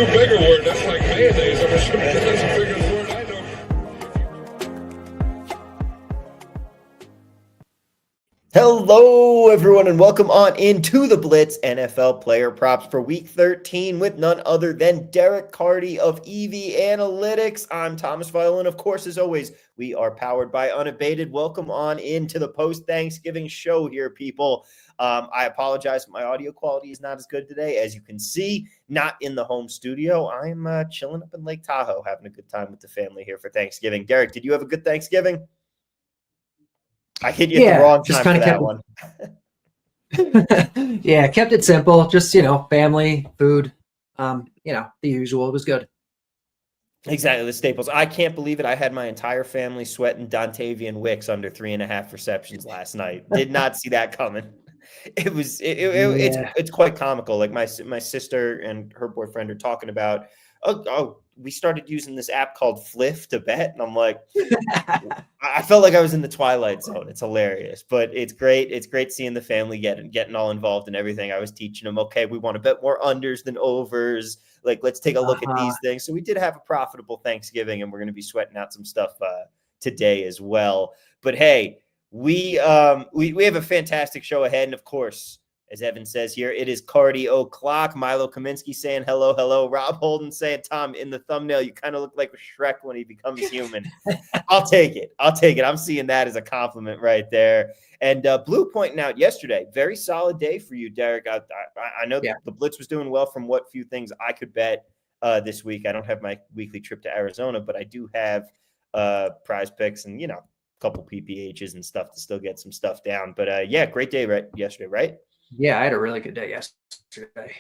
two bigger words. That's like mayonnaise. I'm sure that's the biggest word I know. Hello, everyone, and welcome on into the Blitz NFL player props for Week 13 with none other than Derek Carty of EV Analytics. I'm Thomas Viola, and of course, as always, we are powered by Unabated. Welcome on into the post-Thanksgiving show here, people. I apologize, my audio quality is not as good today. As you can see, not in the home studio. I'm chilling up in Lake Tahoe, having a good time with the family here for Thanksgiving. Derek, did you have a good Thanksgiving? I hit you at the wrong time for that one. Yeah, kept it simple. Just, family, food, the usual. It was good. Exactly, the staples. I can't believe it. I had my entire family sweating Dontavian Wicks under 3.5 receptions last night. Did not see that coming. It's quite comical. Like my sister and her boyfriend are talking about, we started using this app called Fliff to bet. And I'm like, I felt like I was in the Twilight Zone. It's hilarious, but it's great. It's great seeing the family getting all involved in everything. I was teaching them, okay, we want to bet more unders than overs. Like, let's take a look at these things. So we did have a profitable Thanksgiving, and we're going to be sweating out some stuff today as well. But hey, we have a fantastic show ahead. And of course, as Evan says here, it is Carty o'clock. Milo Kaminsky saying hello, hello. Rob Holden saying, Tom, in the thumbnail, you kind of look like Shrek when he becomes human. I'll take it. I'm seeing that as a compliment right there. And Blue pointing out yesterday, very solid day for you, Derek. I know the Blitz was doing well from what few things I could bet this week. I don't have my weekly trip to Arizona, but I do have prize picks and, a couple PPHs and stuff to still get some stuff down. But great day yesterday, right? Yeah, I had a really good day yesterday.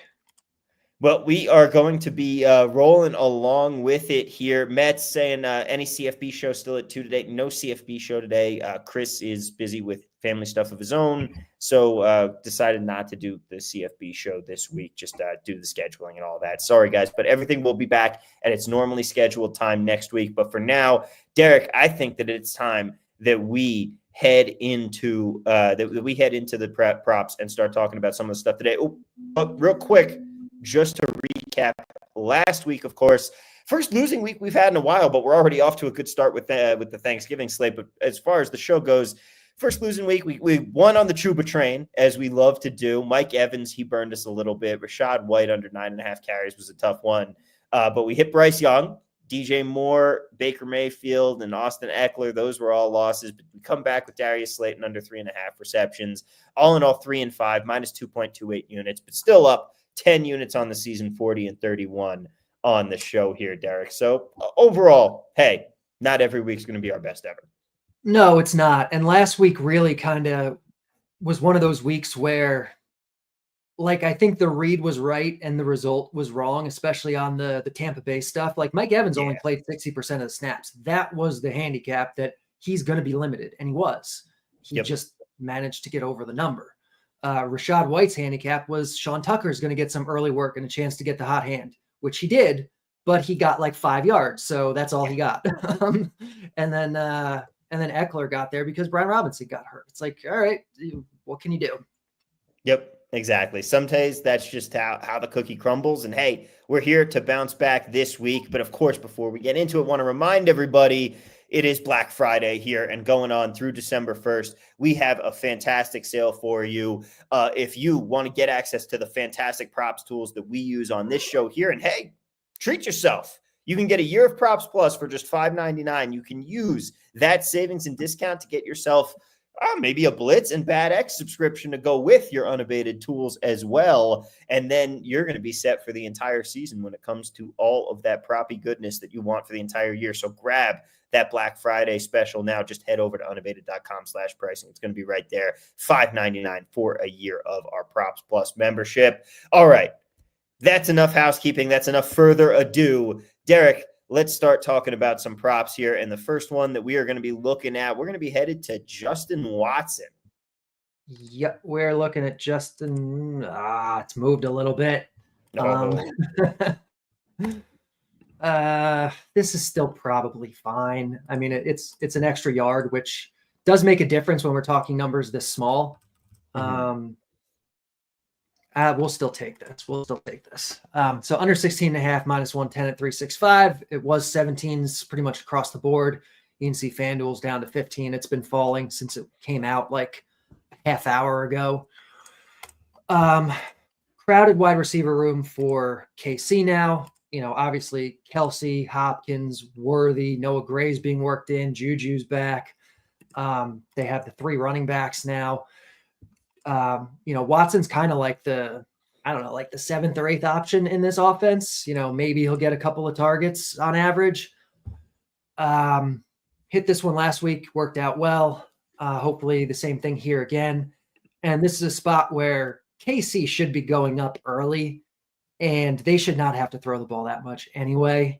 Well, we are going to be rolling along with it here. Matt's saying any CFB show still at 2 today. No CFB show today. Chris is busy with family stuff of his own, so decided not to do the CFB show this week, just do the scheduling and all that. Sorry, guys, but everything will be back at its normally scheduled time next week. But for now, Derek, I think that it's time that we head into the props and start talking about some of the stuff today. Real quick, just to recap last week, of course, first losing week we've had in a while, but we're already off to a good start with the Thanksgiving slate. But as far as the show goes, first losing week, we won on the Chuba train, as we love to do. Mike Evans, he burned us a little bit. Rashad White under 9.5 carries was a tough one. But we hit Bryce Young, DJ Moore, Baker Mayfield, and Austin Eckler. Those were all losses. But we come back with Darius Slayton under 3.5 receptions. All in all, 3 and 5, minus 2.28 units, but still up 10 units on the season, 40 and 31 on the show here, Derek. So overall, hey, not every week's going to be our best ever. No, it's not. And last week really kind of was one of those weeks where, like, I think the read was right and the result was wrong, especially on the Tampa Bay stuff. Like, Mike Evans only played 60% of the snaps. That was the handicap, that he's going to be limited, and he was. He just managed to get over the number. Rashad White's handicap was Sean Tucker's going to get some early work and a chance to get the hot hand, which he did, but he got like 5 yards, so that's all he got. And then Eckler got there because Brian Robinson got hurt. It's like, all right, what can you do? Yep, exactly. Some days that's just how the cookie crumbles. And hey, we're here to bounce back this week. But of course, before we get into it, I want to remind everybody it is Black Friday here and going on through December 1st. We have a fantastic sale for you. If you want to get access to the fantastic props tools that we use on this show here, and hey, treat yourself. You can get a year of Props Plus for just $5.99. You can use that savings and discount to get yourself maybe a Blitz and Bad X subscription to go with your Unabated tools as well. And then you're going to be set for the entire season when it comes to all of that proppy goodness that you want for the entire year. So grab that Black Friday special now. Just head over to unabated.com/pricing. It's going to be right there. $5.99 for a year of our Props Plus membership. All right. That's enough housekeeping. That's enough further ado. Derek, let's start talking about some props here. And the first one that we are going to be looking at, we're going to be headed to Justin Watson. Yep, we're looking at Justin. It's moved a little bit. This is still probably fine. I mean, it's an extra yard, which does make a difference when we're talking numbers this small. We'll still take this. We'll still take this. So under 16.5, -110 at 365. It was 17s pretty much across the board. You can see FanDuel's down to 15. It's been falling since it came out like a half hour ago. Crowded wide receiver room for KC now. Obviously Kelsey, Hopkins, Worthy, Noah Gray's being worked in, Juju's back. They have the 3 running backs now. Watson's kind of like the 7th or 8th option in this offense. Maybe he'll get a couple of targets on average. Hit this one last week, worked out well. Hopefully the same thing here again. And this is a spot where KC should be going up early, and they should not have to throw the ball that much anyway.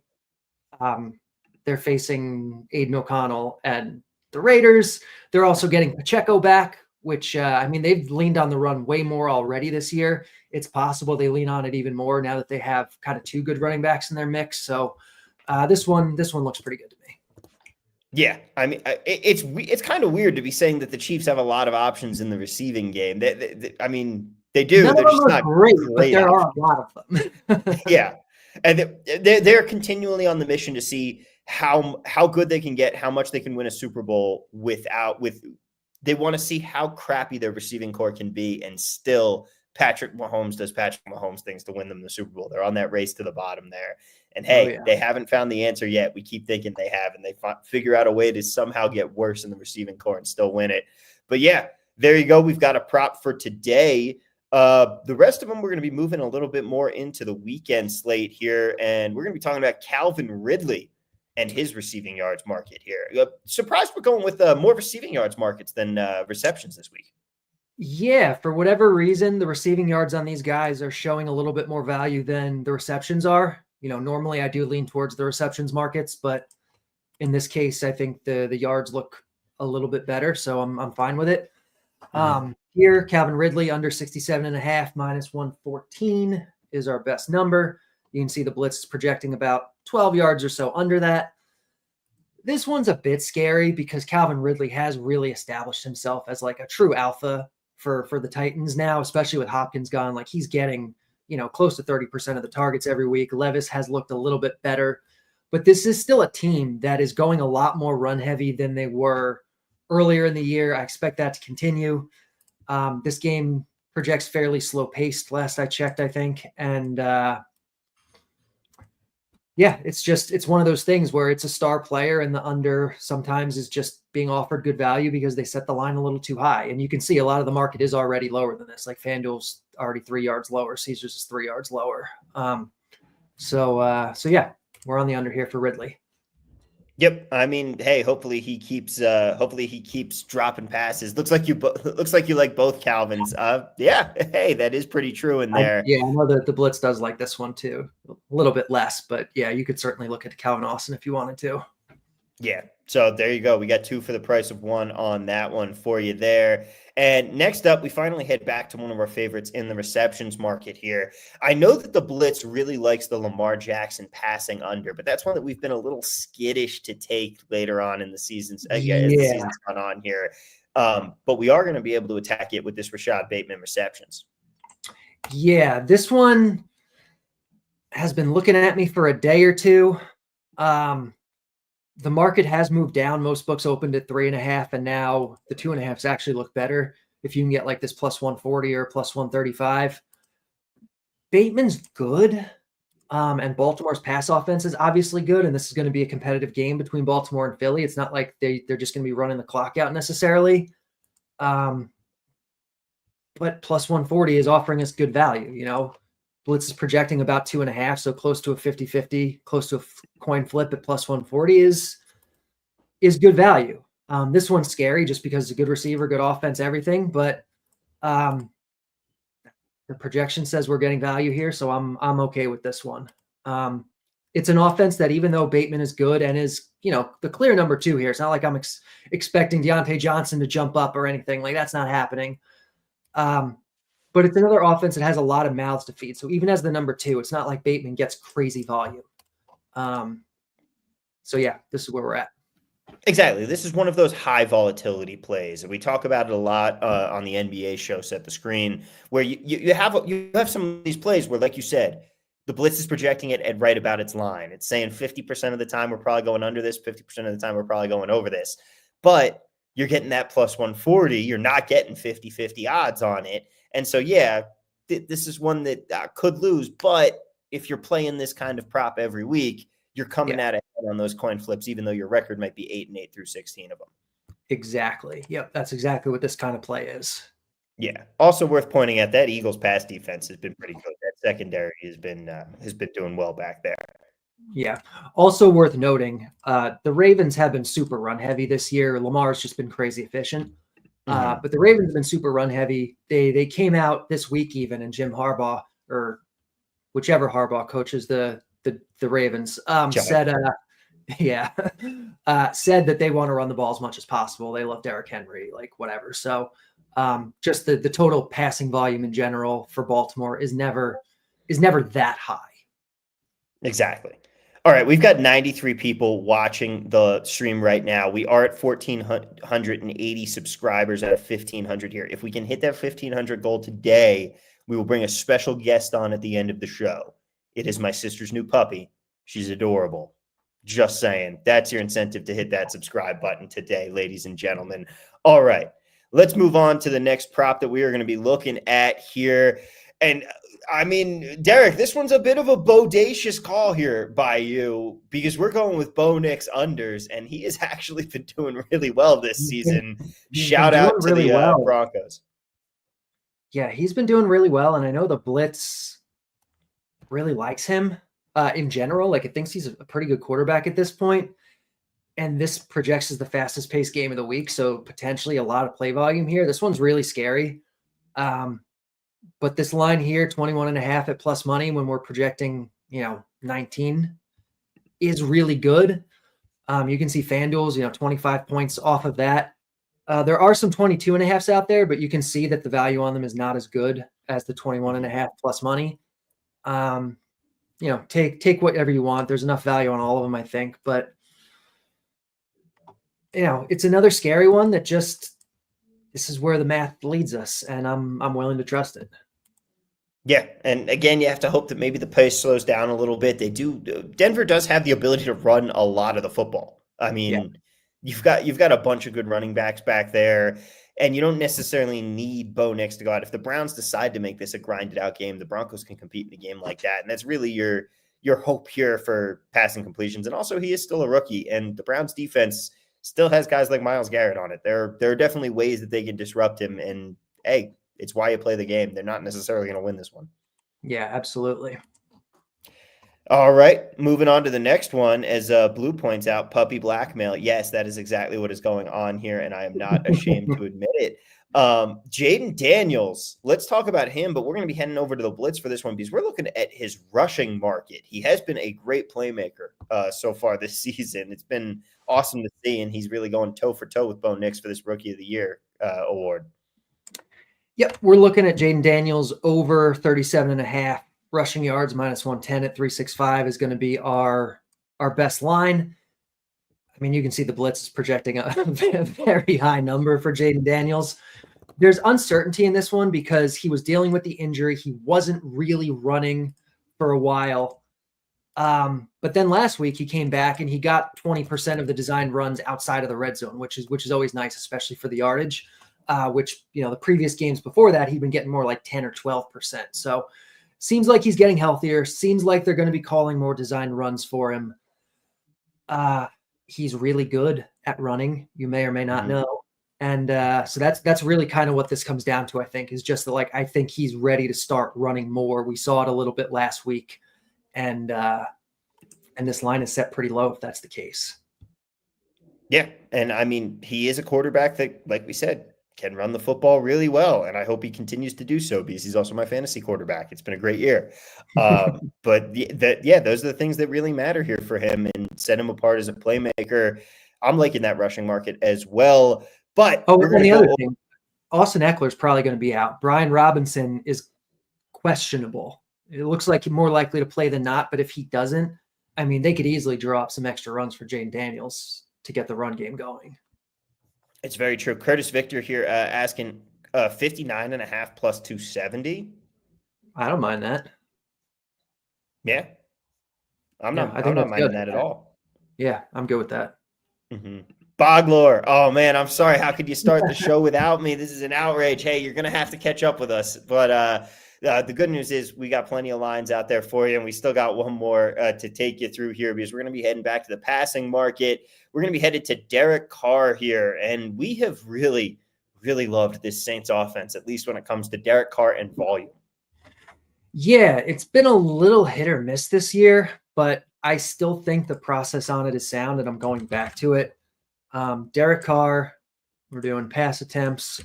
They're facing Aiden O'Connell and the Raiders. They're also getting Pacheco back, which, they've leaned on the run way more already this year. It's possible they lean on it even more now that they have kind of 2 good running backs in their mix. So this one looks pretty good to me. Yeah, it's kind of weird to be saying that the Chiefs have a lot of options in the receiving game. They do. None they're of just them not are great, but there options. are a lot of them. Yeah, and they're continually on the mission to see how good they can get, how much they can win a Super Bowl They want to see how crappy their receiving core can be, and still Patrick Mahomes does Patrick Mahomes things to win them the Super Bowl. They're on that race to the bottom there. And hey, They haven't found the answer yet. We keep thinking they have, and they figure out a way to somehow get worse in the receiving core and still win it. But yeah, there you go. We've got a prop for today. The rest of them, we're going to be moving a little bit more into the weekend slate here, and we're going to be talking about Calvin Ridley and his receiving yards market here. Surprised we're going with more receiving yards markets than receptions this week. Yeah, for whatever reason, the receiving yards on these guys are showing a little bit more value than the receptions are. Normally I do lean towards the receptions markets, but in this case, I think the yards look a little bit better, so I'm fine with it. Here, Calvin Ridley under 67.5, -114 is our best number. You can see the Blitz is projecting about 12 yards or so under that. This one's a bit scary because Calvin Ridley has really established himself as like a true alpha for the Titans now, especially with Hopkins gone. Like he's getting, close to 30% of the targets every week. Levis has looked a little bit better, but this is still a team that is going a lot more run heavy than they were earlier in the year. I expect that to continue. This game projects fairly slow paced last I checked, I think. And it's one of those things where it's a star player, and the under sometimes is just being offered good value because they set the line a little too high. And you can see a lot of the market is already lower than this. Like FanDuel's already 3 yards lower. Caesars is 3 yards lower. So yeah, we're on the under here for Ridley. Yep. Hey, hopefully he keeps dropping passes. Looks like you like both Calvins. Yeah. Hey, that is pretty true in there. I know that the Blitz does like this one too. A little bit less, but yeah, you could certainly look at Calvin Austin if you wanted to. Yeah. So there you go. We got 2 for the price of 1 on that one for you there. And next up, we finally head back to one of our favorites in the receptions market here. I know that the Blitz really likes the Lamar Jackson passing under, but that's one that we've been a little skittish to take later on in the seasons. As the season's gone on here. But we are going to be able to attack it with this Rashad Bateman receptions. Yeah, this one has been looking at me for a day or two. The market has moved down. Most books opened at 3.5, and now the 2.5s actually look better if you can get like this +140 or +135. Bateman's good, and Baltimore's pass offense is obviously good, and this is going to be a competitive game between Baltimore and Philly. It's not like they're just going to be running the clock out necessarily. But +140 is offering us good value. Blitz is projecting about 2.5, so close to a 50-50, close to a coin flip at +140 is good value. This one's scary just because it's a good receiver, good offense, everything. But the projection says we're getting value here, so I'm okay with this one. It's an offense that, even though Bateman is good and is the clear number 2 here, it's not like I'm expecting Deontay Johnson to jump up or anything. Like that's not happening. But it's another offense that has a lot of mouths to feed. So even as the number 2, it's not like Bateman gets crazy volume. So yeah, this is where we're at. Exactly. This is one of those high volatility plays. We talk about it a lot on the NBA show Set the Screen, where you have some of these plays where, like you said, the Blitz is projecting it at right about its line. It's saying 50% of the time we're probably going under this, 50% of the time we're probably going over this. But you're getting that plus 140. You're not getting 50-50 odds on it. And so, yeah, this is one that could lose. But if you're playing this kind of prop every week, you're coming out ahead on those coin flips, even though your record might be 8-8 through 16 of them. Exactly. Yep. That's exactly what this kind of play is. Yeah. Also worth pointing out that Eagles pass defense has been pretty good. That secondary has been doing well back there. Yeah. Also worth noting, the Ravens have been super run heavy this year. Lamar's just been crazy efficient. But the Ravens have been super run heavy. They came out this week even, and Jim Harbaugh, or whichever Harbaugh coaches the Ravens, said that they want to run the ball as much as possible. They love Derrick Henry, like whatever. So just the total passing volume in general for Baltimore is never that high. Exactly. All right, we've got 93 people watching the stream right now. We are at 1,480 subscribers out of 1,500 here. If we can hit that 1,500 goal today, we will bring a special guest on at the end of the show. It is my sister's new puppy. She's adorable. Just saying. That's your incentive to hit that subscribe button today, ladies and gentlemen. All right, let's move on to the next prop that we are going to be looking at here. And I mean, Derek, this one's a bit of a bodacious call here by you because we're going with Bo Nix unders, and he has actually been doing really well this season. Shout out to the Broncos. Yeah, he's been doing really well, and I know the Blitz really likes him in general. Like, it thinks he's a pretty good quarterback at this point, and this projects as the fastest paced game of the week, so potentially a lot of play volume here. This one's really scary. But this line here, 21.5 at plus money when we're projecting, 19 is really good. You can see FanDuel's, 25 points off of that. There are some 22.5s out there, but you can see that the value on them is not as good as the 21.5 plus money. Take whatever you want. There's enough value on all of them, I think. But, it's another scary one that this is where the math leads us, and I'm willing to trust it. Yeah, and again, you have to hope that maybe the pace slows down a little bit. Denver does have the ability to run a lot of the football. I mean, you've got a bunch of good running backs back there, and you don't necessarily need Bo Nix to go out. If the Browns decide to make this a grinded out game, the Broncos can compete in a game like that, and that's really your hope here for passing completions. And also, he is still a rookie, and the Browns defense still has guys like Myles Garrett on it. There are definitely ways that they can disrupt him, and hey, it's why you play the game. They're not necessarily going to win this one. Yeah, absolutely. All right, moving on to the next one. As Blue points out, puppy blackmail. Yes, that is exactly what is going on here, and I am not ashamed to admit it. Jayden Daniels, let's talk about him, but we're going to be heading over to the Blitz for this one because we're looking at his rushing market. He has been a great playmaker so far this season. It's been awesome to see, and he's really going toe-for-toe with Bo Nix for this Rookie of the Year award. Yep, we're looking at Jayden Daniels over 37.5 rushing yards, minus 110 at 365 is going to be our best line. I mean, you can see the Blitz is projecting a very high number for Jayden Daniels. There's uncertainty in this one because he was dealing with the injury. He wasn't really running for a while. But then last week he came back and he got 20% of the designed runs outside of the red zone, which is always nice, especially for the yardage. Which, the previous games before that, he'd been getting more like 10 or 12%. So seems like he's getting healthier. Seems like they're going to be calling more designed runs for him. He's really good at running. You may or may not know. And so that's really kind of what this comes down to, I think, is just that, I think he's ready to start running more. We saw it a little bit last week. And this line is set pretty low if that's the case. Yeah. And I mean, he is a quarterback that, like we said, can run the football really well, and I hope he continues to do so because he's also my fantasy quarterback. It's been a great year. But those are the things that really matter here for him and set him apart as a playmaker. I'm liking that rushing market as well. But and the other thing, Austin Eckler is probably going to be out. Brian Robinson is questionable. It looks like he's more likely to play than not, but if he doesn't, I mean, they could easily draw up some extra runs for Jayden Daniels. to get the run game going. It's very true. Curtis Victor here asking 59.5 plus 270. I don't mind that. Yeah. I'm Yeah, not I think that's minding good. that at all. Yeah, I'm good with that. Mm-hmm. Boglor. Oh man, I'm sorry. How could you start the show without me? This is an outrage. Hey, you're going to have to catch up with us. But the good news is we got plenty of lines out there for you. And we still got one more to take you through here because we're going to be heading back to the passing market. We're going to be headed to Derek Carr here. And we have really, really loved this Saints offense, at least when it comes to Derek Carr and volume. Yeah, it's been a little hit or miss this year, but I still think the process on it is sound, and I'm going back to it. Derek Carr, we're doing pass attempts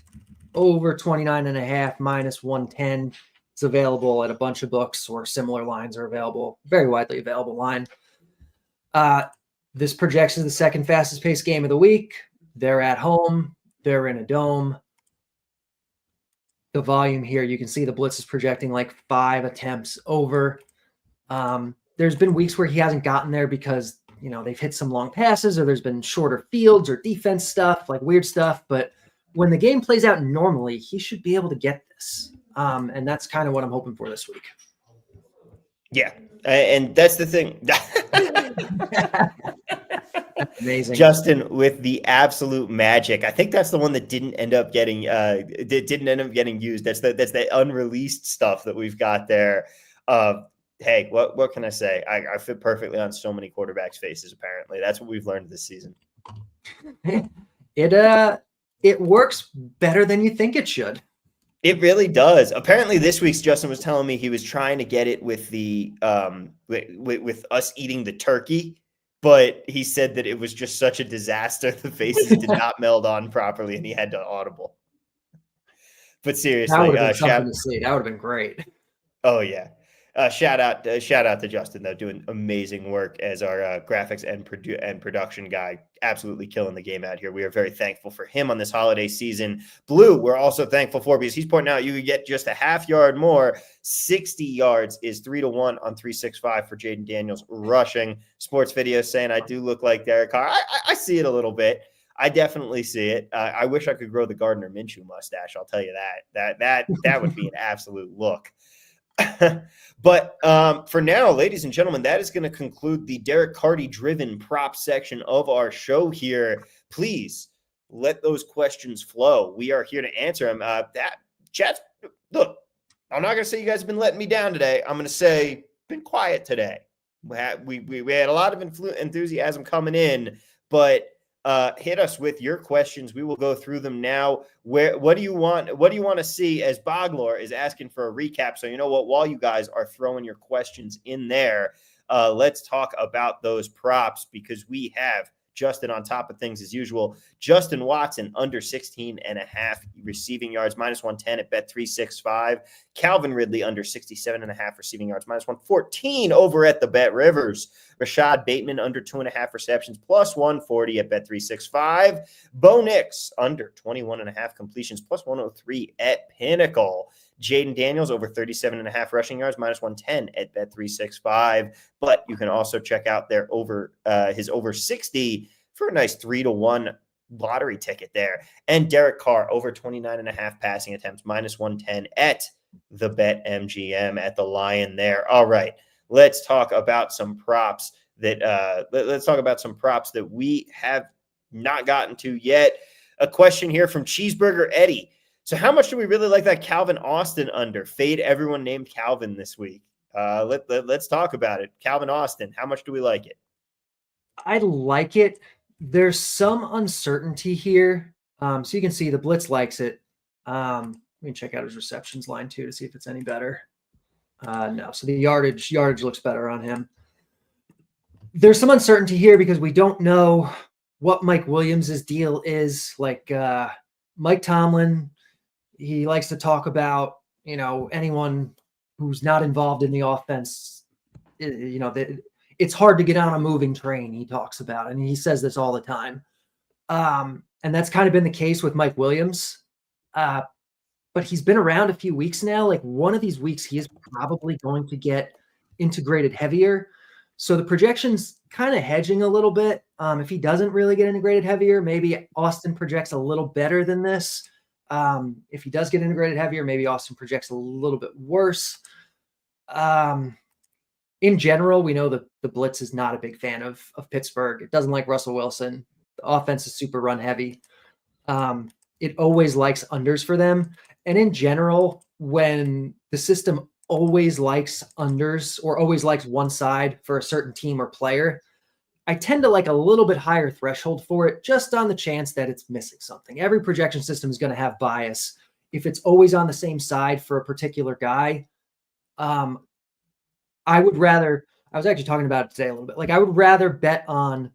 over 29.5 minus 110. It's available at a bunch of books, or similar lines are available, very widely available line. This projects as the second fastest paced game of the week. They're at home. They're in a dome. The volume here, you can see the Blitz is projecting like 5 attempts over. There's been weeks where he hasn't gotten there because, you know, they've hit some long passes or there's been shorter fields or defense stuff, like weird stuff. But when the game plays out normally, he should be able to get this. And that's kind of what I'm hoping for this week. Yeah. And that's the thing. Amazing. Justin with the absolute magic. I think that's the one that didn't end up getting used. That's the unreleased stuff that we've got there. Hey, what can I say? I fit perfectly on so many quarterbacks' faces. Apparently, that's what we've learned this season. It works better than you think it should. It really does. Apparently, this week's Justin was telling me he was trying to get it with the with us eating the turkey, but he said that it was just such a disaster. The faces did not meld on properly, and he had to audible. But seriously, that would have been something to see. That would have been great. Oh yeah. Shout out to Justin though, doing amazing work as our graphics and production guy, absolutely killing the game out here. We are very thankful for him on this holiday season. Blue, we're also thankful for because he's pointing out you could get just a half yard more. 60 yards is 3-1 on 365 for Jayden Daniels rushing. Sports Video saying I do look like Derek Carr. I see it a little bit. I definitely see it. I wish I could grow the Gardner Minshew mustache. I'll tell you that would be an absolute look. But for now, ladies and gentlemen, that is going to conclude the Derek Carty driven prop section of our show here. Please let those questions flow. We are here to answer them. Chat, look, I'm not going to say you guys have been letting me down today. I'm going to say been quiet today. We had a lot of enthusiasm coming in, but hit us with your questions. We will go through them now. What do you want to see, as Boglor is asking for a recap? So you know what, while you guys are throwing your questions in there, let's talk about those props because we have Justin on top of things as usual. Justin Watson under 16.5 receiving yards, minus 110 at Bet365. Calvin Ridley under 67.5 receiving yards, minus 114 over at the Bet Rivers. Rashad Bateman under 2.5 receptions, plus 140 at Bet365. Bo Nix under 21.5 completions, plus 103 at Pinnacle. Jayden Daniels over 37.5 rushing yards, minus 110 at Bet365. But you can also check out their his over 60 for a nice 3-1 lottery ticket there. And Derek Carr over 29.5 passing attempts, minus 110 at the BetMGM at the Lion there. All right, let's talk about some props that we have not gotten to yet. A question here from Cheeseburger Eddie. So how much do we really like that Calvin Austin under? Fade everyone named Calvin this week. Let's talk about it. Calvin Austin, how much do we like it? I like it. There's some uncertainty here. So you can see the Blitz likes it. Let me check out his receptions line too to see if it's any better. No, so the yardage looks better on him. There's some uncertainty here because we don't know what Mike Williams' deal is. Like Mike Tomlin, he likes to talk about, anyone who's not involved in the offense, it's hard to get on a moving train, he talks about, and he says this all the time. And that's kind of been the case with Mike Williams. But he's been around a few weeks now. Like one of these weeks, he is probably going to get integrated heavier. So the projection's kind of hedging a little bit. If he doesn't really get integrated heavier, maybe Austin projects a little better than this. If he does get integrated heavier, maybe Austin projects a little bit worse. In general, we know that the Blitz is not a big fan of Pittsburgh. It doesn't like Russell Wilson. The offense is super run heavy. It always likes unders for them. And in general, when the system always likes unders or always likes one side for a certain team or player, I tend to like a little bit higher threshold for it, just on the chance that it's missing something. Every projection system is going to have bias. If it's always on the same side for a particular guy, I would rather, I was actually talking about it today a little bit, like I would rather bet on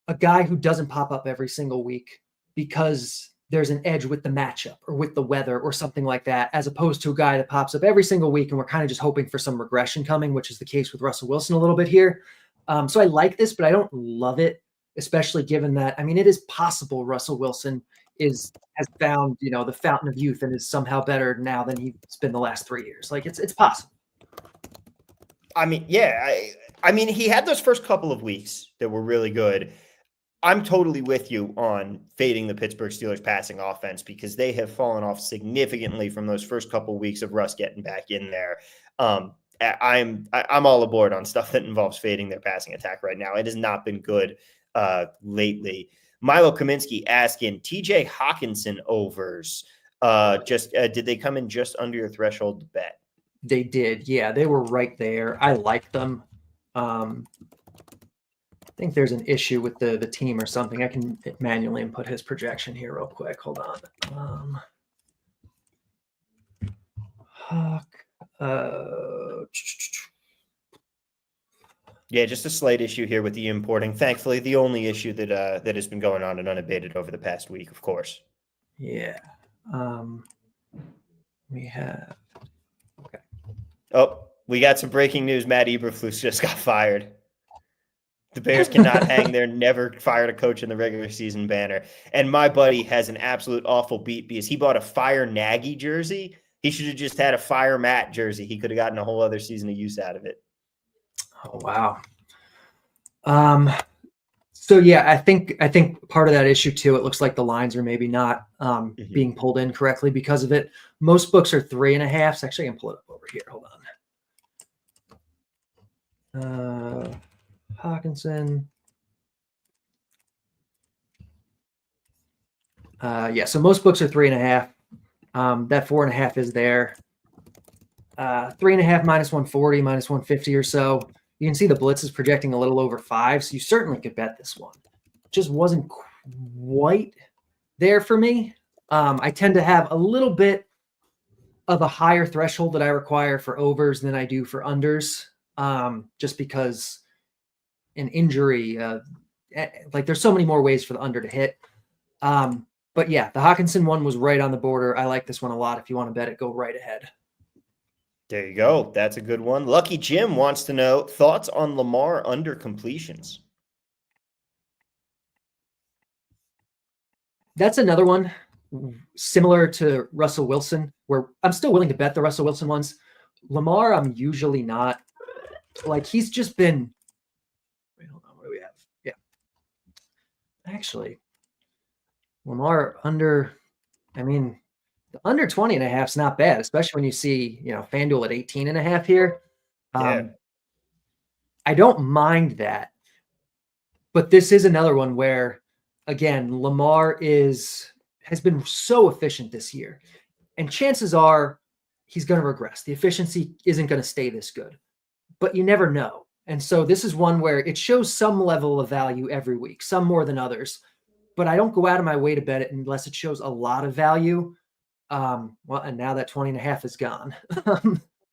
a guy who doesn't pop up every single week because there's an edge with the matchup or with the weather or something like that, as opposed to a guy that pops up every single week and we're kind of just hoping for some regression coming, which is the case with Russell Wilson a little bit here. So I like this, but I don't love it, especially given that, I mean, it is possible Russell Wilson has found, the fountain of youth and is somehow better now than he's been the last 3 years. Like it's possible. I mean, yeah, I mean, he had those first couple of weeks that were really good. I'm totally with you on fading the Pittsburgh Steelers passing offense because they have fallen off significantly from those first couple of weeks of Russ getting back in there. I'm all aboard on stuff that involves fading their passing attack right now. It has not been good lately. Milo Kaminsky asking TJ Hawkinson overs. Did they come in just under your threshold to bet? They did. Yeah, they were right there. I like them. I think there's an issue with the team or something. I can manually input his projection here real quick. Hold on. Yeah, just a slight issue here with the importing. Thankfully, the only issue that has been going on in Unabated over the past week, of course. Yeah. We have. Okay. Oh, we got some breaking news. Matt Eberflus just got fired. The Bears cannot hang their never fired a coach in the regular season banner. And my buddy has an absolute awful beat because he bought a Fire Nagy jersey. He should have just had a Fire Matt jersey. He could have gotten a whole other season of use out of it. Oh, wow. So yeah, I think part of that issue too, it looks like the lines are maybe not being pulled in correctly because of it. Most books are 3.5. So actually I can pull it up over here. Hold on. Hawkinson. Yeah, so most books are 3.5. That 4.5 is there. 3.5 minus 140, minus 150 or so. You can see the Blitz is projecting a little over 5, so you certainly could bet this one. It just wasn't quite there for me. I tend to have a little bit of a higher threshold that I require for overs than I do for unders, just because an injury, like there's so many more ways for the under to hit. But yeah, the Hawkinson one was right on the border. I like this one a lot. If you want to bet it, go right ahead. There you go. That's a good one. Lucky Jim wants to know thoughts on Lamar under completions. That's another one similar to Russell Wilson, where I'm still willing to bet the Russell Wilson ones. Lamar, I'm usually not. Like, he's just been. Wait, hold on. What do we have? Yeah. Actually, Lamar under. I mean, the under 20.5 is not bad, especially when you see, FanDuel at 18.5 here. I don't mind that. But this is another one where, again, Lamar has been so efficient this year. And chances are he's going to regress. The efficiency isn't going to stay this good. But you never know. And so this is one where it shows some level of value every week, some more than others. But I don't go out of my way to bet it unless it shows a lot of value. Well, and now that 20.5 is gone,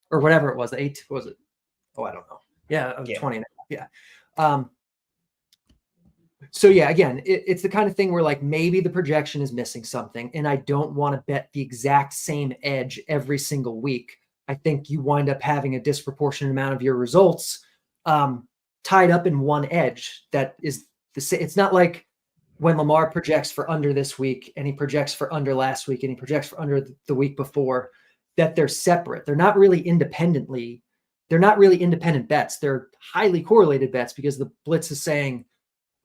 or whatever it was. 8 was it? Oh, I don't know. Yeah, 20.5. Yeah. So yeah, again, it's the kind of thing where like maybe the projection is missing something, and I don't want to bet the exact same edge every single week. I think you wind up having a disproportionate amount of your results tied up in one edge. That is the same. It's not like when Lamar projects for under this week and he projects for under last week and he projects for under the week before, that they're separate. They're not really independently. they're not really independent bets. They're highly correlated bets because the Blitz is saying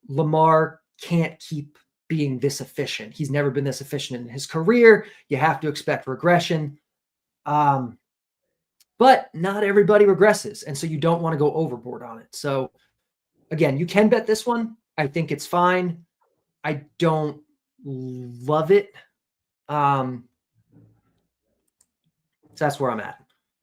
Lamar can't keep being this efficient. He's never been this efficient in his career. You have to expect regression. But not everybody regresses. And so you don't want to go overboard on it. So again, you can bet this one. I think it's fine. I don't love it. So that's where I'm at.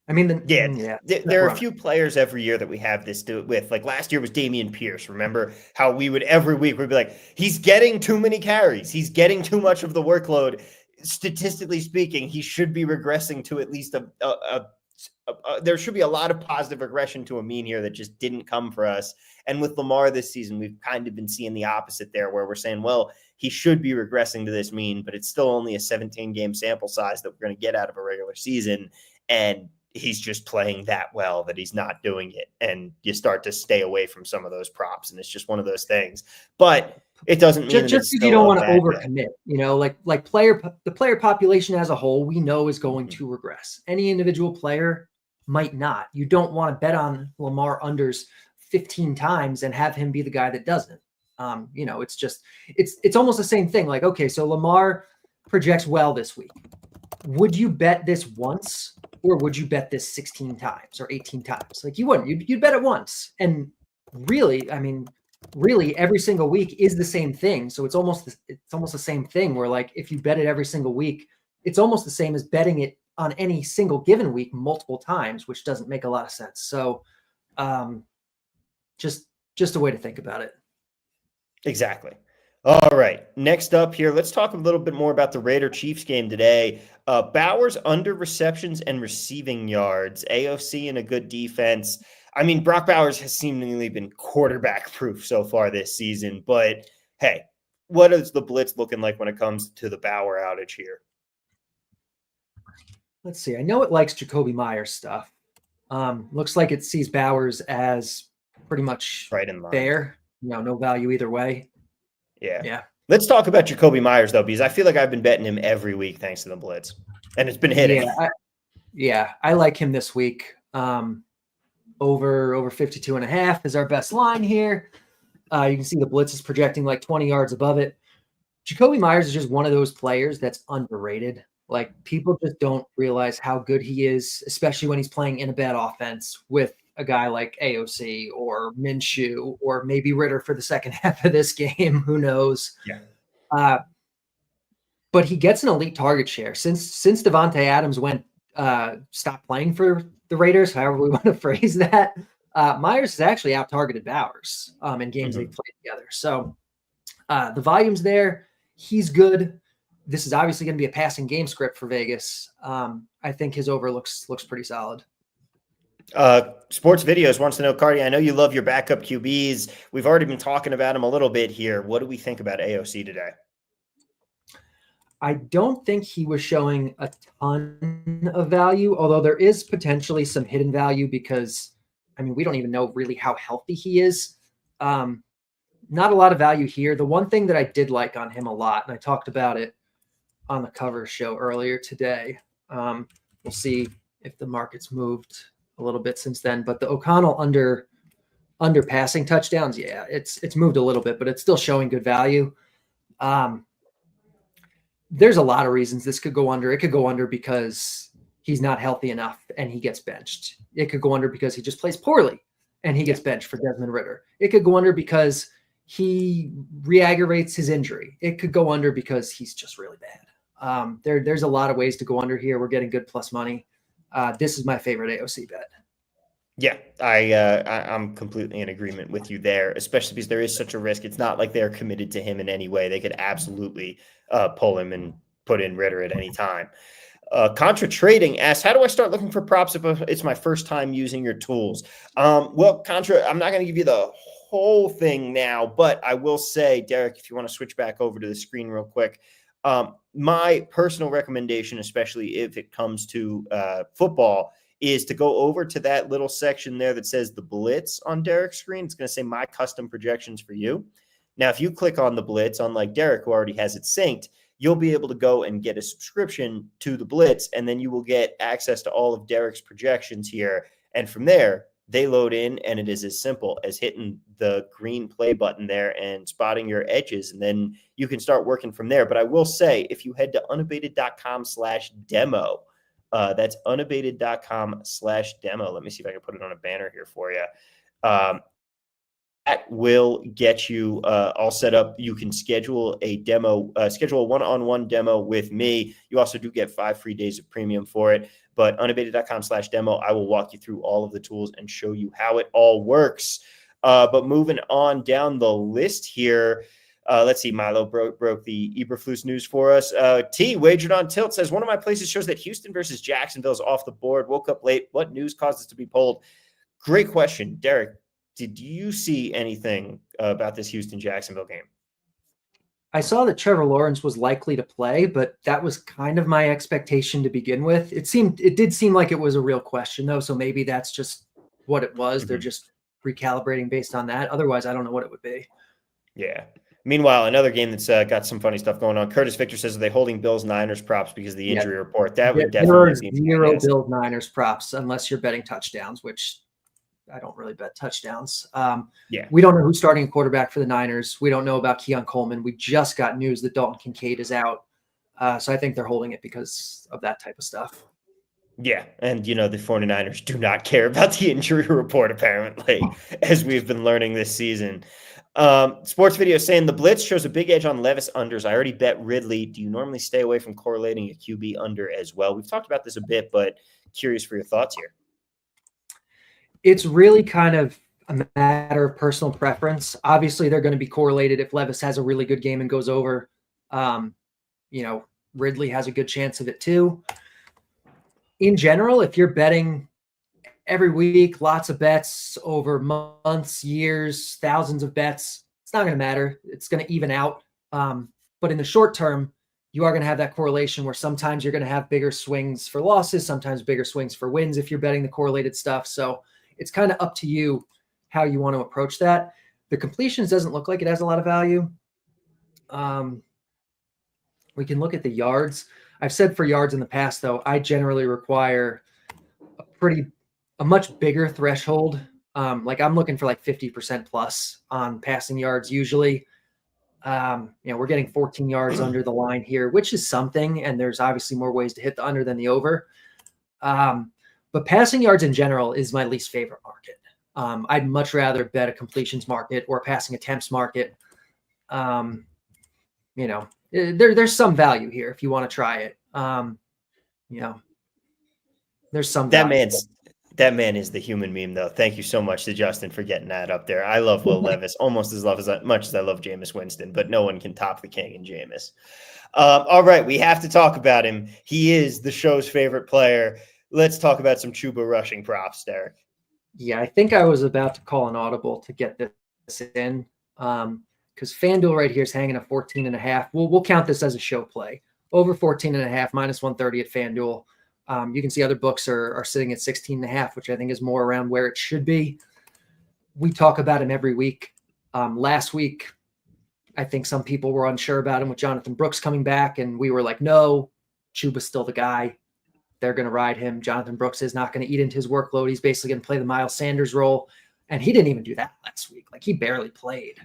I mean, there are a few players every year that we have this do it with. Like last year was Dameon Pierce. Remember how we would every week we'd be like, he's getting too many carries. He's getting too much of the workload. Statistically speaking, he should be regressing to at least there should be a lot of positive regression to a mean here that just didn't come for us. And with Lamar this season, we've kind of been seeing the opposite there, where we're saying, well, he should be regressing to this mean, but it's still only a 17-game sample size that we're going to get out of a regular season. And he's just playing that well that he's not doing it. And you start to stay away from some of those props. And it's just one of those things. But it doesn't mean just because you don't want to overcommit, like the player population as a whole, we know is going to regress. Any individual player might not. You don't want to bet on Lamar unders 15 times and have him be the guy that doesn't. It's almost the same thing. Like, okay, so Lamar projects well this week. Would you bet this once, or would you bet this 16 times or 18 times? Like, you wouldn't. You'd bet it once. And really, every single week is the same thing. So it's almost the same thing where, like, if you bet it every single week, it's almost the same as betting it on any single given week multiple times, which doesn't make a lot of sense. So just a way to think about it. Exactly. All right. Next up here, let's talk a little bit more about the Raider-Chiefs game today. Bowers under receptions and receiving yards. AOC in a good defense. I mean, Brock Bowers has seemingly been quarterback proof so far this season, but hey, what is the Blitz looking like when it comes to the Bower outage here? Let's see. I know it likes Jacoby Myers stuff. Looks like it sees Bowers as pretty much right in line. Fair. No value either way. Yeah. Let's talk about Jacoby Myers, though, because I feel like I've been betting him every week thanks to the Blitz, and it's been hitting. I like him this week. Over 52.5 is our best line here. You can see the Blitz is projecting like 20 yards above it. Jacoby Myers is just one of those players that's underrated. Like, people just don't realize how good he is, especially when he's playing in a bad offense with a guy like AOC or Minshew or maybe Ritter for the second half of this game. Who knows? Yeah. But he gets an elite target share since Devontae Adams stopped playing for the Raiders, however we want to phrase that. Myers has actually out-targeted Bowers in games they've played together. So the volume's there. He's good. This is obviously going to be a passing game script for Vegas. I think his over looks pretty solid. Sports Videos wants to know, Carty, I know you love your backup QBs. We've already been talking about him a little bit here. What do we think about AOC today? I don't think he was showing a ton of value, although there is potentially some hidden value because, we don't even know really how healthy he is. Not a lot of value here. The one thing that I did like on him a lot, and I talked about it on the cover show earlier today. We'll see if the market's moved a little bit since then, but the O'Connell under passing touchdowns, it's moved a little bit, but it's still showing good value. There's a lot of reasons this could go under. It could go under because he's not healthy enough and he gets benched. It could go under because he just plays poorly and he gets benched for Desmond Ritter. It could go under because he re-aggravates his injury. It could go under because he's just really bad. There's a lot of ways to go under here. We're getting good plus money. This is my favorite AOC bet. Yeah, I'm completely in agreement with you there, especially because there is such a risk. It's not like they're committed to him in any way. They could absolutely pull him and put in Ritter at any time. Contra Trading asks, how do I start looking for props if it's my first time using your tools? Well, Contra, I'm not going to give you the whole thing now, but I will say, Derek, if you want to switch back over to the screen real quick, my personal recommendation, especially if it comes to football, is to go over to that little section there that says the Blitz on Derek's screen. It's going to say my custom projections for you. Now, if you click on the Blitz, unlike Derek, who already has it synced, you'll be able to go and get a subscription to the Blitz, and then you will get access to all of Derek's projections here. And from there, they load in, and it is as simple as hitting the green play button there and spotting your edges, and then you can start working from there. But I will say, if you head to unabated.com/demo, that's unabated.com/demo. Let me see if I can put it on a banner here for you. That will get you all set up. You can schedule a demo, schedule a one-on-one demo with me. You also do get 5 free days of premium for it. But unabated.com/demo, I will walk you through all of the tools and show you how it all works. But moving on down the list here, let's see. Milo broke the Eberflus news for us. T wagered on tilt says, one of my places shows that Houston versus Jacksonville is off the board. Woke up late. What news caused us to be pulled? Great question, Derek. Did you see anything about this Houston-Jacksonville game? I saw that Trevor Lawrence was likely to play, but that was kind of my expectation to begin with. It did seem like it was a real question, though, so maybe that's just what it was. Mm-hmm. They're just recalibrating based on that. Otherwise, I don't know what it would be. Yeah. Meanwhile, another game that's got some funny stuff going on. Curtis Victor says, are they holding Bills-Niners props because of the injury report? That would definitely be zero Bills-Niners props unless you're betting touchdowns, which I don't really bet touchdowns. We don't know who's starting quarterback for the Niners. We don't know about Keon Coleman. We just got news that Dalton Kincaid is out. So I think they're holding it because of that type of stuff. Yeah. And, the 49ers do not care about the injury report, apparently, as we've been learning this season. Sports Video saying the Blitz shows a big edge on Levis unders. I already bet Ridley. Do you normally stay away from correlating a QB under as well? We've talked about this a bit, but curious for your thoughts here. It's really kind of a matter of personal preference. Obviously, they're going to be correlated. If Levis has a really good game and goes over, Ridley has a good chance of it too. In general, if you're betting every week, lots of bets over months, years, thousands of bets, it's not going to matter. It's going to even out. But in the short term, you are going to have that correlation where sometimes you're going to have bigger swings for losses, sometimes bigger swings for wins if you're betting the correlated stuff. So it's kind of up to you how you want to approach that. The completions doesn't look like it has a lot of value. We can look at the yards. I've said for yards in the past, though, I generally require a much bigger threshold. Like I'm looking for like 50% plus on passing yards usually. We're getting 14 yards under the line here, which is something. And there's obviously more ways to hit the under than the over. But passing yards in general is my least favorite market. I'd much rather bet a completions market or passing attempts market. There's some value here if you want to try it. There's some value. That man is the human meme, though. Thank you so much to Justin for getting that up there. I love Will Levis almost as much as I love Jameis Winston, but no one can top the king in Jameis. All right, we have to talk about him. He is the show's favorite player. Let's talk about some Chuba rushing props, Derek. Yeah, I think I was about to call an audible to get this in because FanDuel right here is hanging at 14.5. We'll count this as a show play. Over 14.5, minus 130 at FanDuel. You can see other books are sitting at 16.5, which I think is more around where it should be. We talk about him every week. Last week, I think some people were unsure about him with Jonathan Brooks coming back, and we were like, no, Chuba's still the guy. They're going to ride him. Jonathan Brooks is not going to eat into his workload. He's basically going to play the Miles Sanders role. And he didn't even do that last week. Like he barely played.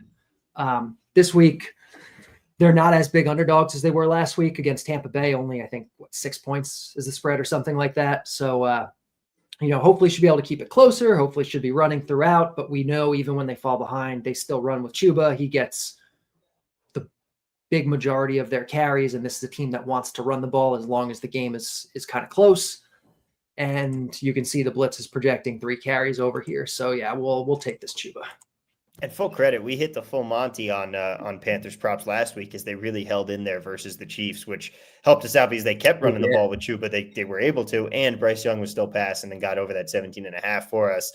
This week, they're not as big underdogs as they were last week against Tampa Bay. Only, I think, 6 points is the spread or something like that. So, hopefully should be able to keep it closer. Hopefully should be running throughout. But we know even when they fall behind, they still run with Chuba. He gets the big majority of their carries. And this is a team that wants to run the ball as long as the game is kind of close. And you can see the Blitz is projecting 3 carries over here. So, yeah, we'll take this Chuba. At full credit, we hit the full Monty on Panthers props last week as they really held in there versus the Chiefs, which helped us out because they kept running the ball with Chuba. They were able to, and Bryce Young was still passing and got over that 17.5 for us.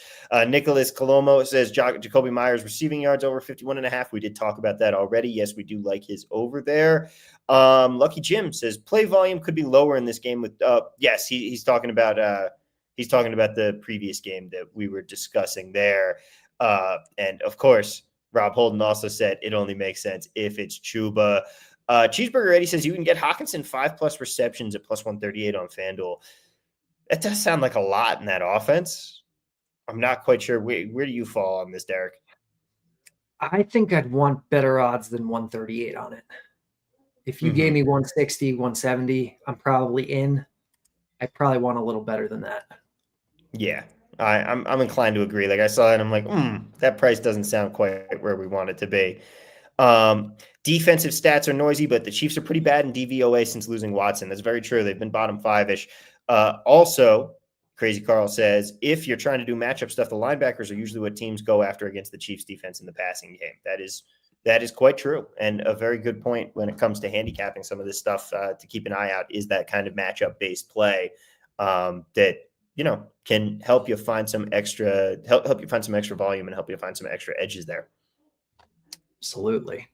Nicholas Colomo says Jacoby Myers receiving yards over 51.5. We did talk about that already. Yes, we do like his over there. Lucky Jim says play volume could be lower in this game with yes, he's talking about the previous game that we were discussing there. And of course, Rob Holden also said it only makes sense if it's Chuba. Cheeseburger Eddie says you can get Hawkinson 5+ receptions at plus 138 on FanDuel. That does sound like a lot in that offense. I'm not quite sure. Where do you fall on this, Derek? I think I'd want better odds than 138 on it. If you gave me 160, 170, I'm probably in. I probably want a little better than that. Yeah, I'm inclined to agree. Like I saw it, and I'm like, that price doesn't sound quite where we want it to be. Defensive stats are noisy, but the Chiefs are pretty bad in DVOA since losing Watson. That's very true. They've been bottom 5-ish. Also, Crazy Carl says, if you're trying to do matchup stuff, the linebackers are usually what teams go after against the Chiefs defense in the passing game. That is quite true, and a very good point when it comes to handicapping some of this stuff to keep an eye out is that kind of matchup-based play that can help you find some extra volume and help you find some extra edges there. Absolutely.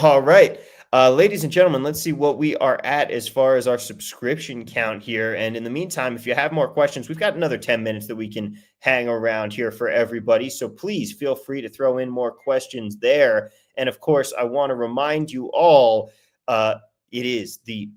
All right. Ladies and gentlemen, let's see what we are at as far as our subscription count here. And in the meantime, if you have more questions, we've got another 10 minutes that we can hang around here for everybody. So please feel free to throw in more questions there. And of course, I want to remind you all, it is the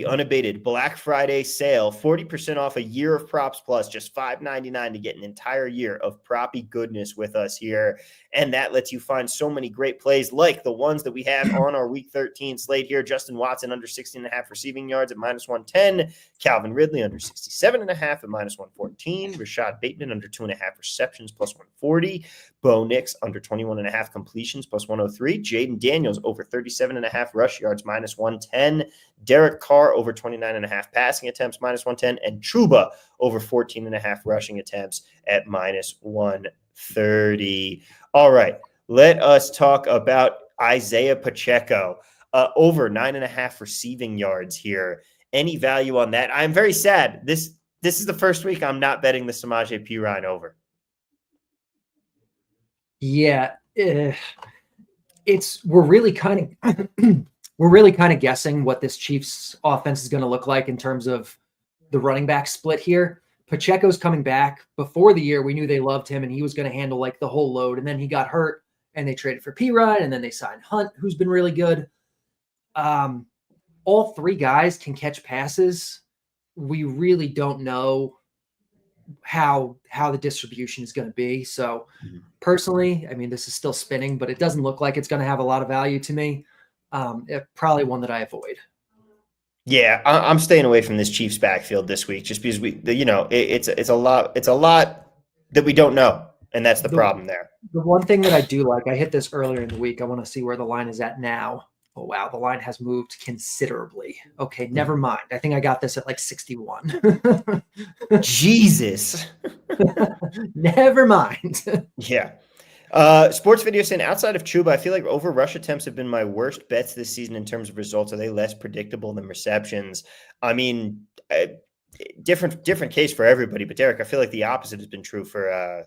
Unabated Black Friday sale, 40% off a year of Props Plus, just $5.99 to get an entire year of proppy goodness with us here. And that lets you find so many great plays like the ones that we have on our Week 13 slate here. Justin Watson under 16.5 receiving yards at -110. Calvin Ridley under 67.5 at -114. Rashad Bateman under 2.5 receptions +140. Bo Nix under 21.5 completions +103. Jayden Daniels over 37.5 rush yards -110. Derek Carr over 29.5 passing attempts -110, and Chuba over 14.5 rushing attempts at -130. All right, let us talk about Isaiah Pacheco over 9.5 receiving yards here. Any value on that? I'm very sad. This is the first week I'm not betting the Samaje Perine over. Yeah, we're really kind of guessing what this Chiefs offense is going to look like in terms of the running back split here. Pacheco's coming back. Before the year, we knew they loved him and he was going to handle like the whole load. And then he got hurt and they traded for Perine and then they signed Hunt, who's been really good. All three guys can catch passes. We really don't know how the distribution is going to be. So personally, I mean, this is still spinning, but it doesn't look like it's going to have a lot of value to me. Probably one that I avoid. Yeah, I'm staying away from this Chiefs backfield this week just because it's a lot that we don't know, and that's the problem there. The one thing that I do like, I hit this earlier in the week. I want to see where the line is at now. Oh, wow. The line has moved considerably. Okay, never mind. I think I got this at like 61. Jesus. Never mind. Yeah. Sports Video saying, outside of Chuba, I feel like over rush attempts have been my worst bets this season in terms of results. Are they less predictable than receptions? I mean, different case for everybody. But Derek, I feel like the opposite has been true for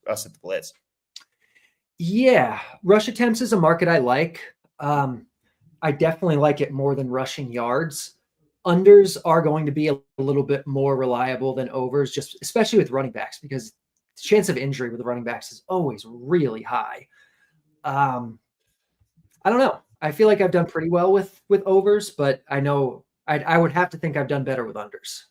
us at the Blitz. Yeah, rush attempts is a market I like. I definitely like it more than rushing yards. Unders are going to be a little bit more reliable than overs, just especially with running backs, because the chance of injury with the running backs is always really high. I don't know. I feel like I've done pretty well with overs, but I know I would have to think I've done better with unders.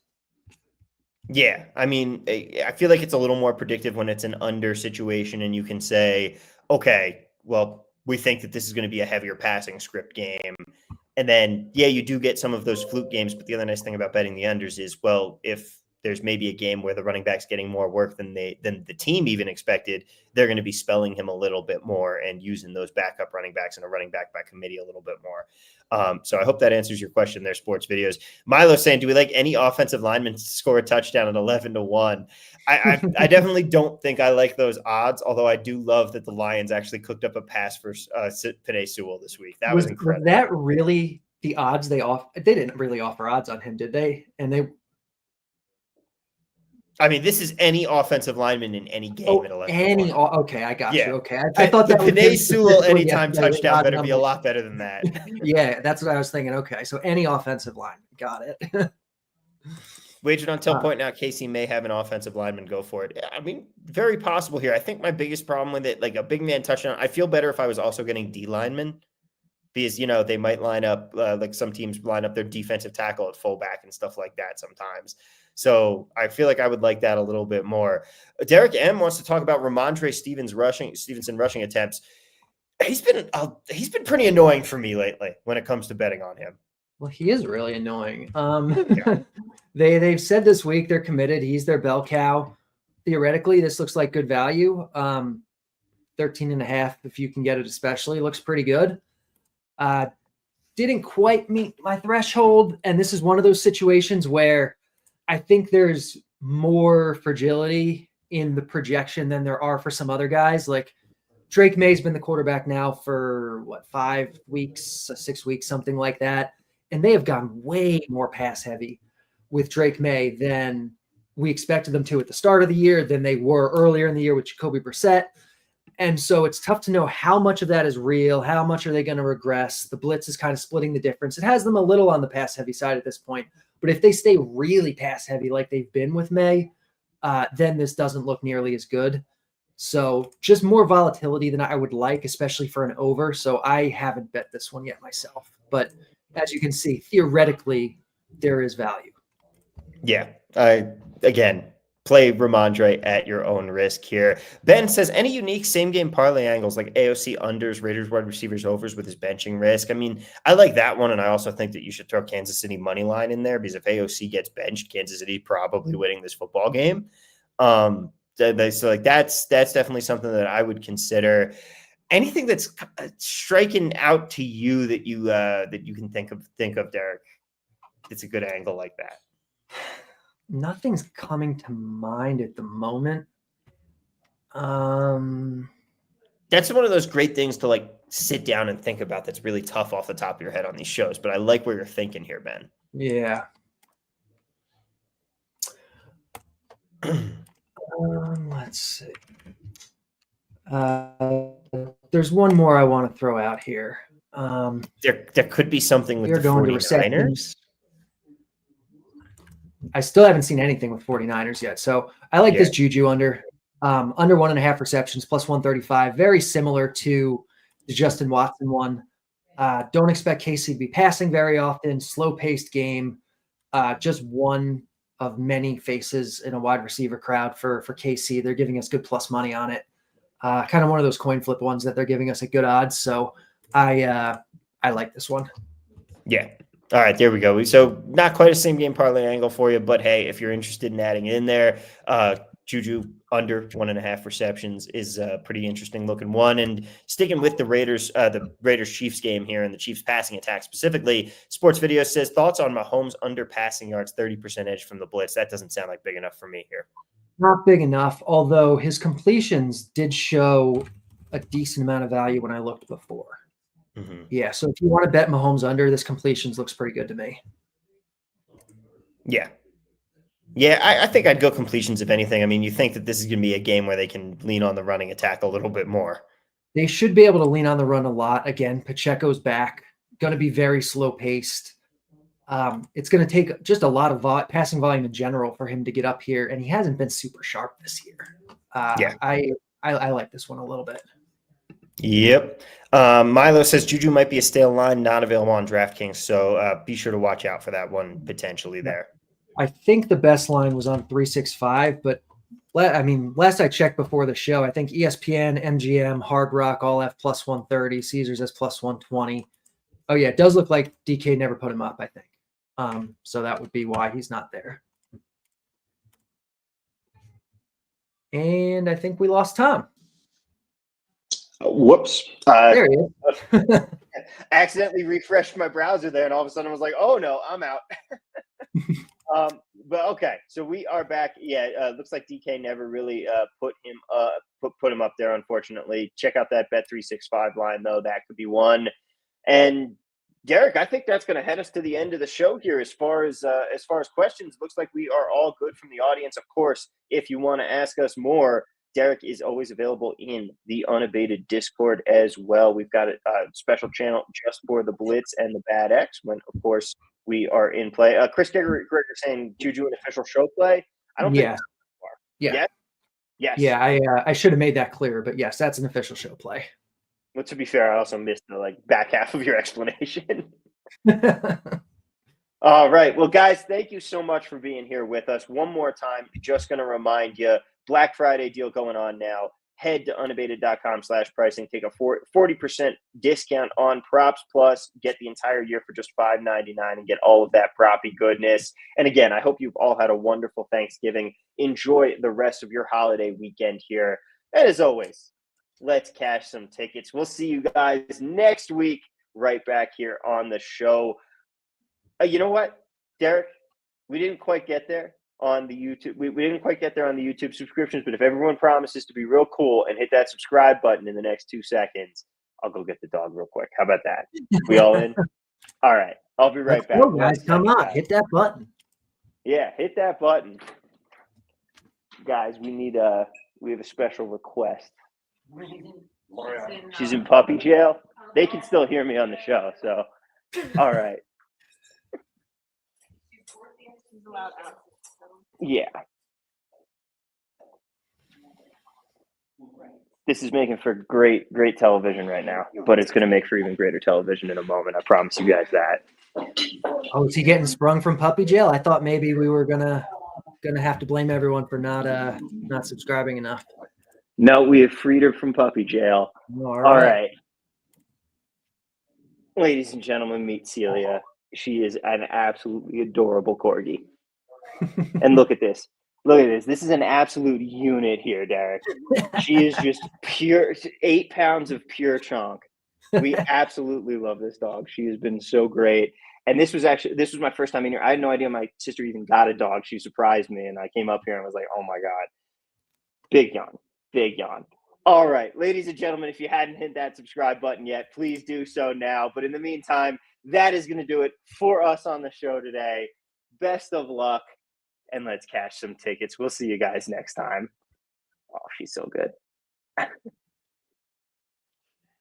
Yeah, I mean, I feel like it's a little more predictive when it's an under situation and you can say, okay, well, we think that this is going to be a heavier passing script game. And then, yeah, you do get some of those fluke games. But the other nice thing about betting the unders is, well, if there's maybe a game where the running back's getting more work than the team even expected, they're going to be spelling him a little bit more and using those backup running backs and a running back by committee a little bit more. So I hope that answers your question there, Sports Videos. Milo saying, do we like any offensive lineman to score a touchdown at 11-1? I definitely don't think I like those odds, although I do love that the Lions actually cooked up a pass for Penei Sewell this week. That was incredible. Was that really the odds they offer? They didn't really offer odds on him, did they? I mean, this is any offensive lineman in any game at 11. Okay, I got you. Okay, I thought that Penei Sewell anytime touchdown better be a lot better than that. Yeah, that's what I was thinking. Okay, so any offensive line, got it. Wagered on Till Point now, Casey may have an offensive lineman go for it. I mean, very possible here. I think my biggest problem with it, like a big man touchdown, I feel better if I was also getting D linemen because, they might line up, like some teams line up their defensive tackle at fullback and stuff like that sometimes. So I feel like I would like that a little bit more. Derek M wants to talk about Ramondre Stevenson rushing attempts. He's been pretty annoying for me lately when it comes to betting on him. Well, he is really annoying. They've said this week they're committed. He's their bell cow. Theoretically, this looks like good value. 13.5, if you can get it, especially looks pretty good. Didn't quite meet my threshold, and this is one of those situations where I think there's more fragility in the projection than there are for some other guys. Like Drake May's been the quarterback now for 5 weeks, 6 weeks, something like that. And they have gone way more pass heavy with Drake May than we expected them to at the start of the year, than they were earlier in the year with Jacoby Brissett. And so it's tough to know how much of that is real. How much are they going to regress? The blitz is kind of splitting the difference. It has them a little on the pass heavy side at this point. But if they stay really pass heavy like they've been with May, then this doesn't look nearly as good. So just more volatility than I would like, especially for an over. So I haven't bet this one yet myself. But as you can see, theoretically, there is value. Yeah. Again, play Ramondre at your own risk here. Ben says, any unique same-game parlay angles like AOC unders, Raiders wide receivers overs with his benching risk? I mean, I like that one, and I also think that you should throw Kansas City money line in there, because if AOC gets benched, Kansas City probably winning this football game. So like that's definitely something that I would consider. Anything that's striking out to you that you can think of, Derek? It's a good angle like that. Nothing's coming to mind at the moment. That's one of those great things to like sit down and think about. That's really tough off the top of your head on these shows, but I like where you're thinking here, Ben. Yeah. Let's see. There's one more I want to throw out here. There could be something with the going 49ers. I still haven't seen anything with 49ers yet. So I like this Juju under 1.5 receptions plus 135. Very similar to the Justin Watson one. Don't expect KC to be passing very often. Slow-paced game. Just one of many faces in a wide receiver crowd for KC. They're giving us good plus money on it. Kind of one of those coin flip ones that they're giving us at good odds. So I like this one. Yeah. All right, there we go. So not quite a same game parlay angle for you, but hey, if you're interested in adding in there, Juju under 1.5 receptions is a pretty interesting looking one. And sticking with the Raiders Chiefs game here and the Chiefs passing attack specifically, Sports Video says thoughts on Mahomes under passing yards, 30% edge from the blitz. That doesn't sound like big enough for me here. Not big enough, although his completions did show a decent amount of value when I looked before. Mm-hmm. Yeah, so if you want to bet Mahomes under, this completions looks pretty good to me. Yeah. Yeah, I think I'd go completions if anything. I mean, you think that this is going to be a game where they can lean on the running attack a little bit more. They should be able to lean on the run a lot. Again, Pacheco's back. Going to be very slow-paced. It's going to take just a lot of passing volume in general for him to get up here, and he hasn't been super sharp this year. I like this one a little bit. Yep. Milo says Juju might be a stale line, not available on DraftKings, so be sure to watch out for that one potentially there. I think the best line was on 365, but last I checked before the show, I think ESPN, MGM, Hard Rock all have plus 130, Caesars has plus 120. Oh yeah, it does look like DK never put him up, I think. So that would be why he's not there. And I think we lost Tom. Whoops. There he is. Accidentally refreshed my browser there, and all of a sudden I was like, oh no, I'm out. But okay, so we are back. Yeah, looks like DK never really put him up there, unfortunately. Check out that Bet365 line, though. That could be one. And Derek, I think that's going to head us to the end of the show here. As far as questions, looks like we are all good from the audience. Of course, if you want to ask us more, Derek is always available in the Unabated Discord as well. We've got a special channel just for the Blitz and the Bad X when, of course, we are in play. Chris Greger saying Juju an official show play. I don't think so far. Yeah. Yes. Yeah, I should have made that clear, but yes, that's an official show play. But to be fair, I also missed the back half of your explanation. All right. Well, guys, thank you so much for being here with us. One more time, just going to remind you, Black Friday deal going on now. Head to unabated.com/pricing. Take a 40% discount on Props Plus. Get the entire year for just $5.99 and get all of that proppy goodness. And again, I hope you've all had a wonderful Thanksgiving. Enjoy the rest of your holiday weekend here. And as always, let's cash some tickets. We'll see you guys next week right back here on the show. You know what, Derek? We didn't quite get there on the YouTube. We didn't quite get there on the YouTube subscriptions, but if everyone promises to be real cool and hit that subscribe button in the next 2 seconds, I'll go get the dog real quick. How about that? We all in? All right. I'll be right back. Go, guys. Come on. Hit that button. Yeah, hit that button. Guys, we have a special request. She's in puppy jail. They can still hear me on the show, so all right. Yeah. This is making for great television right now, but it's going to make for even greater television in a moment. I promise you guys that. Oh, is he getting sprung from puppy jail? I thought maybe we were gonna have to blame everyone for not subscribing enough. No, we have freed her from puppy jail. All right. Ladies and gentlemen, meet Celia. She is an absolutely adorable corgi. And look at this. Look at this. This is an absolute unit here, Derek. She is just pure 8 pounds of pure chunk. We absolutely love this dog. She has been so great. And this was my first time in here. I had no idea my sister even got a dog. She surprised me, and I came up here and was like, oh my God. Big yawn. All right, ladies and gentlemen, if you hadn't hit that subscribe button yet, please do so now. But in the meantime, that is going to do it for us on the show today. Best of luck, and let's cash some tickets. We'll see you guys next time. Oh, she's so good.